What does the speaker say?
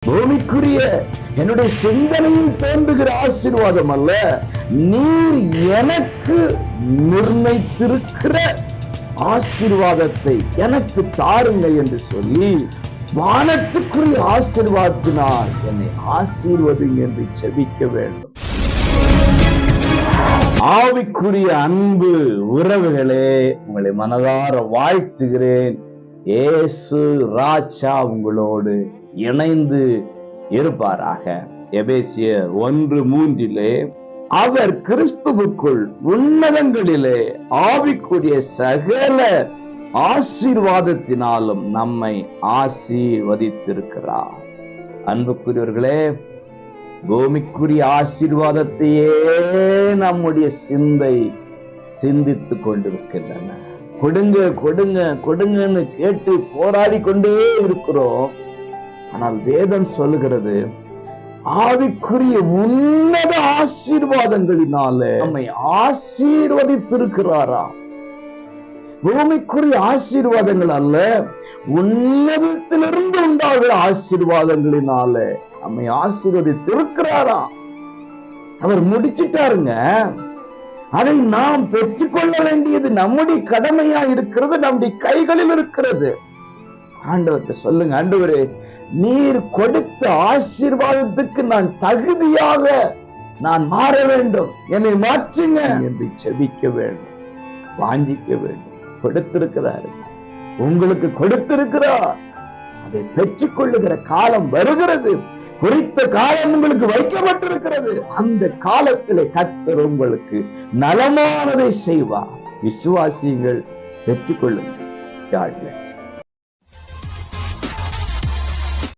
பூமிக்குரிய என்னுடைய சிந்தனையில் தோன்றுகிற ஆசீர்வாதம் அல்ல, நீர் எனக்கு நிர்ணயித்திருக்கிற ஆசீர்வாதத்தை எனக்கு தாருங்க என்று சொல்லி வானத்துக்குரிய ஆசீர்வாதத்தினால் என்னை ஆசீர்வதிங்க என்று ஜெபிக்க வேண்டும். ஆவிக்குரிய அன்பு உறவுகளே, உங்களை மனதார வாழ்த்துகிறேன். இயேசு ராஜா உங்களோடு இணைந்து இருப்பாராக. எபேசியர் 1:3 அவர் கிறிஸ்துவுக்குள் உன்னதங்களிலே ஆவிக்குரிய சகல ஆசீர்வாதத்தினாலும் நம்மை ஆசீர்வதித்திருக்கிறார். அன்புக்குரியவர்களே, பூமிக்குரிய ஆசீர்வாதத்தையே நம்முடைய சிந்தை சிந்தித்துக் கொண்டிருக்கின்றன. கொடுங்க கொடுங்க கொடுங்கன்னு கேட்டு போராடி கொண்டே இருக்கிறோம். ஆனால் வேதம் சொல்லுகிறது, ஆவிக்குரிய உன்னத ஆசீர்வாதங்களினால நம்மை ஆசீர்வதித்திருக்கிறாரா. பூமிக்குரிய ஆசீர்வாதங்கள் அல்ல, உன்னதத்திலிருந்து உண்டாகிற ஆசீர்வாதங்களினால நம்மை ஆசீர்வதித்திருக்கிறாரா. அவர் முடிச்சிட்டாருங்க. அதை நாம் பெற்றுக்கொள்ள வேண்டியது நம்முடைய கடமையா இருக்கிறது, நம்முடைய கைகளில் இருக்கிறது. ஆண்டவர்கிட்ட சொல்லுங்க, ஆண்டவரே, நீர் கொடுத்த ஆசீர்வாதத்துக்கு நான் தகுதியாக நான் மாற வேண்டும், என்னை மாற்றுங்க என்று ஜெபிக்க வேண்டும், வாஞ்சிக்க வேண்டும். கொடுத்திருக்கிறாரு, உங்களுக்கு கொடுத்திருக்கிறார். அதை பெற்றுக் கொள்ளுகிற காலம் வருகிறது. குறித்த காலம் உங்களுக்கு வைக்கப்பட்டிருக்கிறது. அந்த காலத்திலே கர்த்தர் உங்களுக்கு நலமானதை செய்வார். விசுவாசியுங்கள், பெற்றுக் கொள்ளுங்கள். God bless.